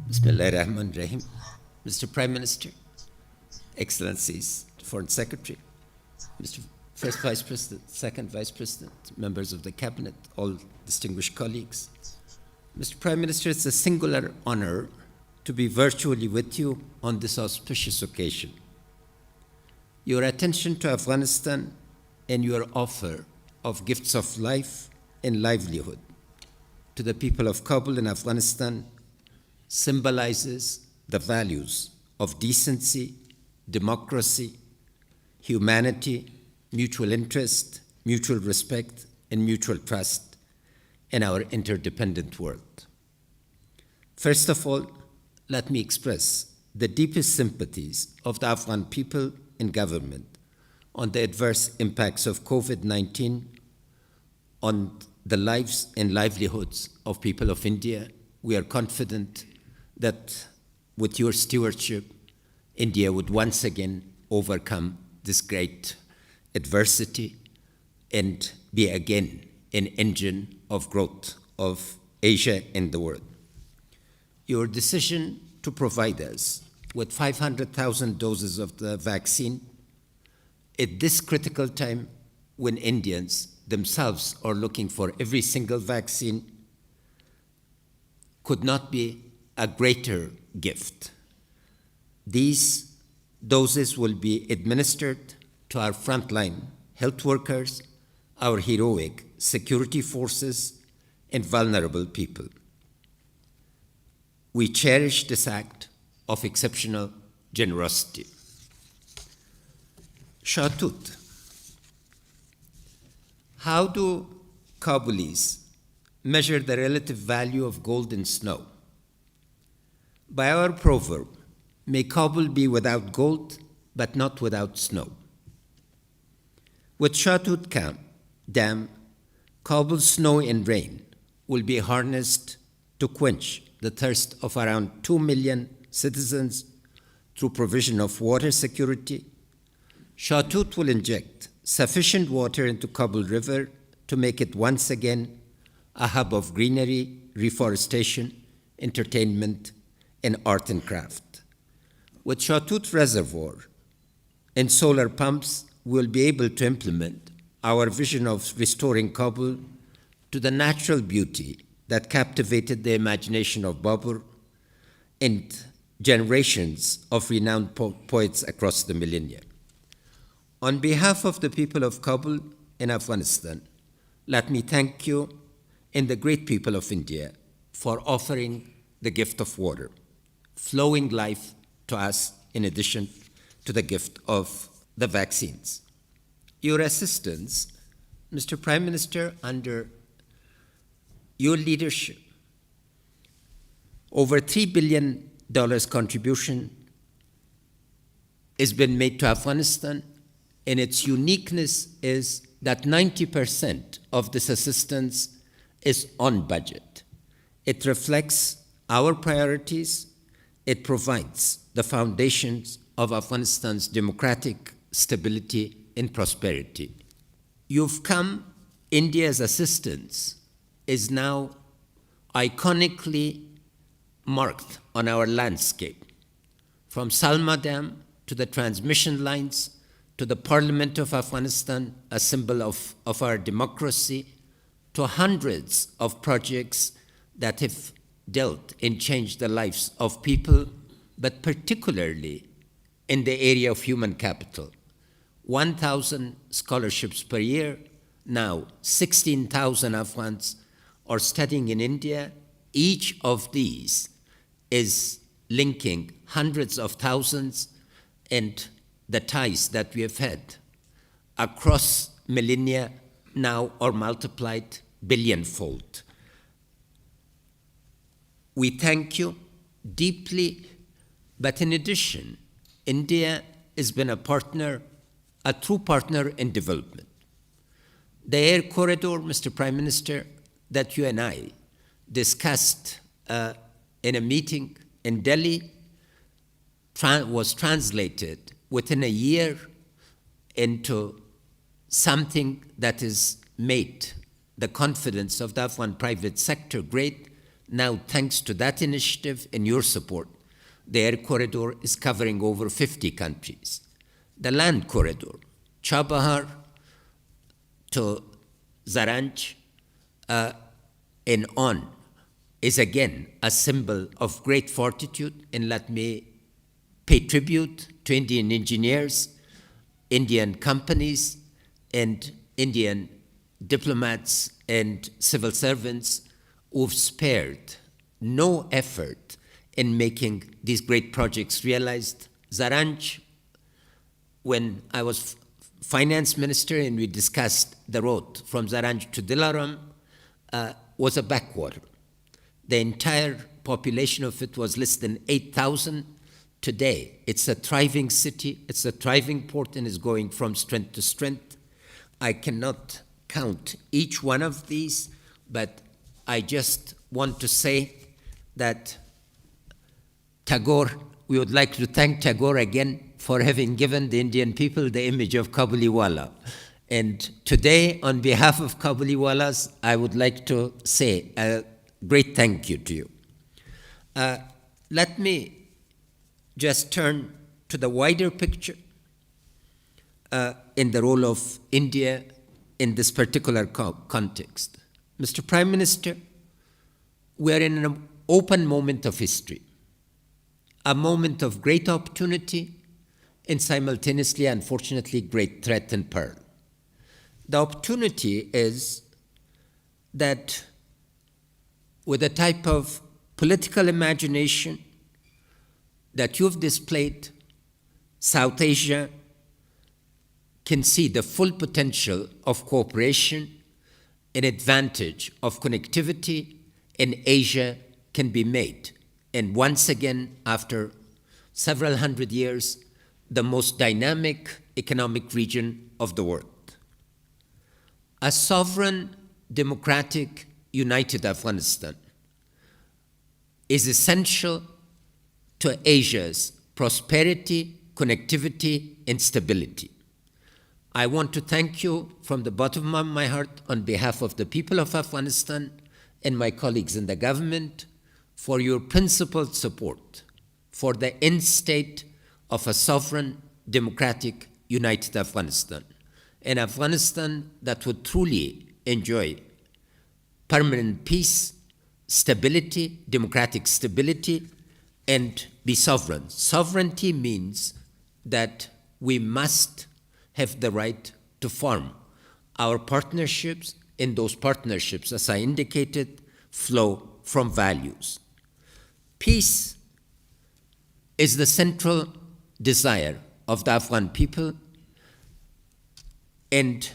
Bismillah ar-Rahman ar-Rahim. Mr. Prime Minister, Excellencies, Foreign Secretary, Mr. First Vice President, Second Vice President, members of the Cabinet, all distinguished colleagues. Mr. Prime Minister, it's a singular honor to be virtually with you on this auspicious occasion. Your attention to Afghanistan and your offer of gifts of life and livelihood to the people of Kabul and Afghanistan symbolizes the values of decency, democracy, humanity, mutual interest, mutual respect, and mutual trust in our interdependent world. First of all, let me express the deepest sympathies of the Afghan people and government on the adverse impacts of COVID-19 on the lives and livelihoods of people of India. We are confident that with your stewardship, India would once again overcome this great adversity and be again an engine of growth of Asia and the world. Your decision to provide us with 500,000 doses of the vaccine at this critical time when Indians themselves are looking for every single vaccine could not be a greater gift. These doses will be administered to our frontline health workers, our heroic security forces, and vulnerable people. We cherish this act of exceptional generosity. Shatoot. How do Kabulis measure the relative value of gold and snow? By our proverb, may Kabul be without gold, but not without snow. With Shatoot Dam, Kabul's snow and rain will be harnessed to quench the thirst of around 2 million citizens through provision of water security. Shatoot will inject sufficient water into Kabul River to make it once again a hub of greenery, reforestation, entertainment, and art and craft. With Shatoot Reservoir and solar pumps, we'll be able to implement our vision of restoring Kabul to the natural beauty that captivated the imagination of Babur and generations of renowned poets across the millennia. On behalf of the people of Kabul and Afghanistan, let me thank you and the great people of India for offering the gift of water, flowing life to us in addition to the gift of the vaccines. Your assistance, Mr. Prime Minister, under your leadership, over $3 billion contribution has been made to Afghanistan, and its uniqueness is that 90% of this assistance is on budget. It reflects our priorities. It provides the foundations of Afghanistan's democratic stability and prosperity. You've come, India's assistance is now iconically marked on our landscape, from Salma Dam to the transmission lines to the Parliament of Afghanistan, a symbol of our democracy, to hundreds of projects that have dealt and changed the lives of people, but particularly in the area of human capital. 1,000 scholarships per year. Now 16,000 Afghans are studying in India. Each of these is linking hundreds of thousands, and the ties that we have had across millennia now are multiplied billionfold. We thank you deeply, but in addition, India has been a partner, a true partner in development. The air corridor, Mr. Prime Minister, that you and I discussed in a meeting in Delhi was translated within a year into something that has made the confidence of the Afghan private sector great, Now, thanks to that initiative and your support, the air corridor is covering over 50 countries. The land corridor, Chabahar to Zaranj and on, is again a symbol of great fortitude, and let me pay tribute to Indian engineers, Indian companies, and Indian diplomats and civil servants who've spared no effort in making these great projects realized. Zaranj, when I was finance minister and we discussed the road from Zaranj to Dilaram, was a backwater. The entire population of it was less than 8,000. Today, it's a thriving city, it's a thriving port, and is going from strength to strength. I cannot count each one of these, but I just want to say that Tagore, we would like to thank Tagore again for having given the Indian people the image of Kabuliwala. And today, on behalf of Kabuliwalas, I would like to say a great thank you to you. Let me just turn to the wider picture in the role of India in this particular context. Mr. Prime Minister, we're in an open moment of history, a moment of great opportunity and simultaneously, unfortunately, great threat and peril. The opportunity is that with the type of political imagination that you've displayed, South Asia can see the full potential of cooperation and advantage of connectivity, and Asia can be made. And once again, after several hundred years, the most dynamic economic region of the world. A sovereign, democratic, united Afghanistan is essential to Asia's prosperity, connectivity, and stability. I want to thank you from the bottom of my heart on behalf of the people of Afghanistan and my colleagues in the government for your principled support for the end state of a sovereign, democratic, united Afghanistan, an Afghanistan that would truly enjoy permanent peace, stability, democratic stability, and be sovereign. Sovereignty means that we must have the right to form our partnerships, and those partnerships, as I indicated, flow from values. Peace is the central desire of the Afghan people, and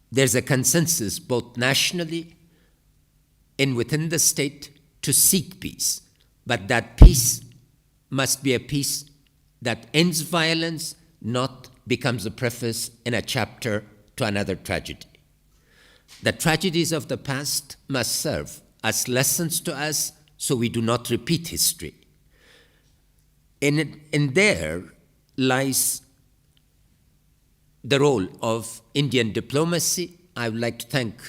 there's a consensus both nationally and within the state to seek peace. But that peace must be a peace that ends violence, not becomes a preface in a chapter to another tragedy. The tragedies of the past must serve as lessons to us so we do not repeat history. In there lies the role of Indian diplomacy. I would like to thank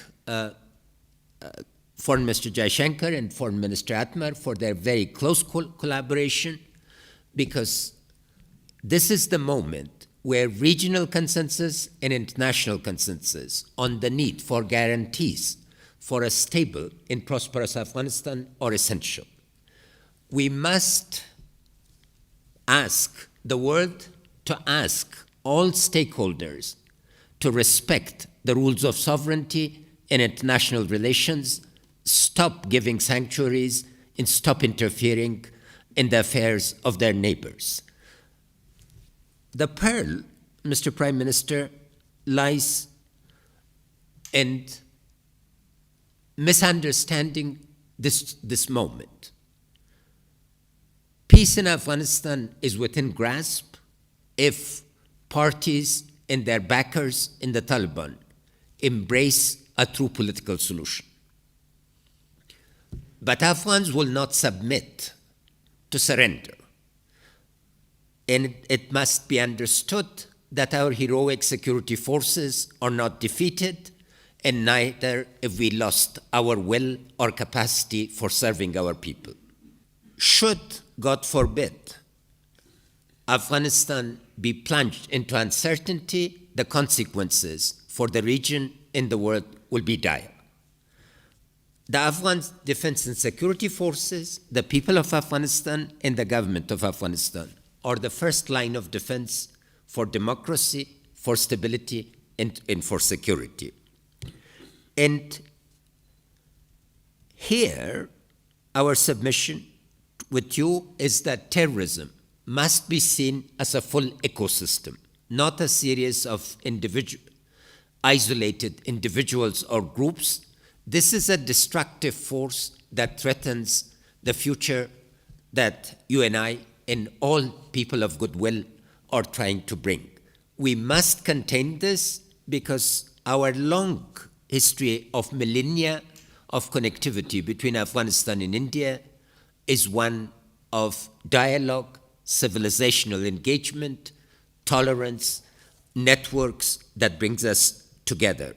Foreign Minister Jaishankar and Foreign Minister Eacmar for their very close collaboration, because this is the moment where regional consensus and international consensus on the need for guarantees for a stable and prosperous Afghanistan are essential. We must ask the world to ask all stakeholders to respect the rules of sovereignty and international relations, stop giving sanctuaries, and stop interfering in the affairs of their neighbors. The peril, Mr. Prime Minister, lies in misunderstanding this moment. Peace in Afghanistan is within grasp if parties and their backers in the Taliban embrace a true political solution. But Afghans will not submit to surrender. And it must be understood that our heroic security forces are not defeated, and neither if we lost our will or capacity for serving our people. Should, God forbid, Afghanistan be plunged into uncertainty, the consequences for the region and the world will be dire. The Afghan Defense and Security Forces, the people of Afghanistan, and the government of Afghanistan are the first line of defense for democracy, for stability, and for security. And here, our submission with you is that terrorism must be seen as a full ecosystem, not a series of isolated individuals or groups. This is a destructive force that threatens the future that you and I and all people of goodwill are trying to bring. We must contain this because our long history of millennia of connectivity between Afghanistan and India is one of dialogue, civilizational engagement, tolerance, networks that brings us together.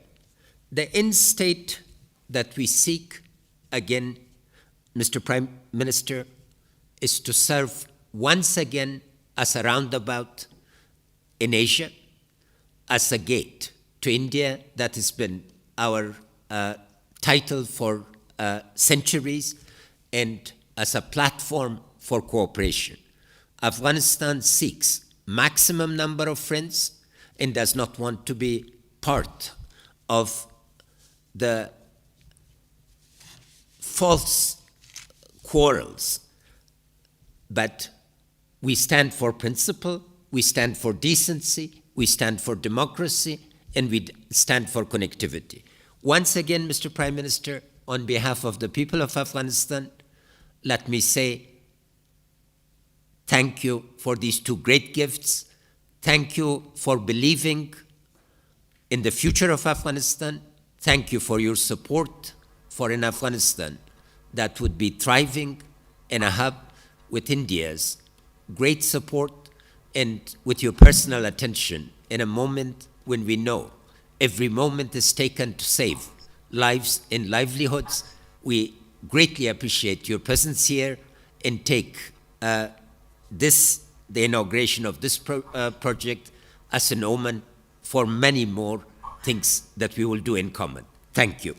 The end state that we seek, again, Mr. Prime Minister, is to serve once again as a roundabout in Asia, as a gate to India that has been our title for centuries, and as a platform for cooperation. Afghanistan seeks maximum number of friends and does not want to be part of the false quarrels. But we stand for principle, we stand for decency, we stand for democracy, and we stand for connectivity. Once again, Mr. Prime Minister, on behalf of the people of Afghanistan, let me say thank you for these two great gifts. Thank you for believing in the future of Afghanistan. Thank you for your support for an Afghanistan that would be thriving in a hub with India's great support and with your personal attention in a moment when we know every moment is taken to save lives and livelihoods. We greatly appreciate your presence here and take the inauguration of this project as an omen for many more things that we will do in common. Thank you.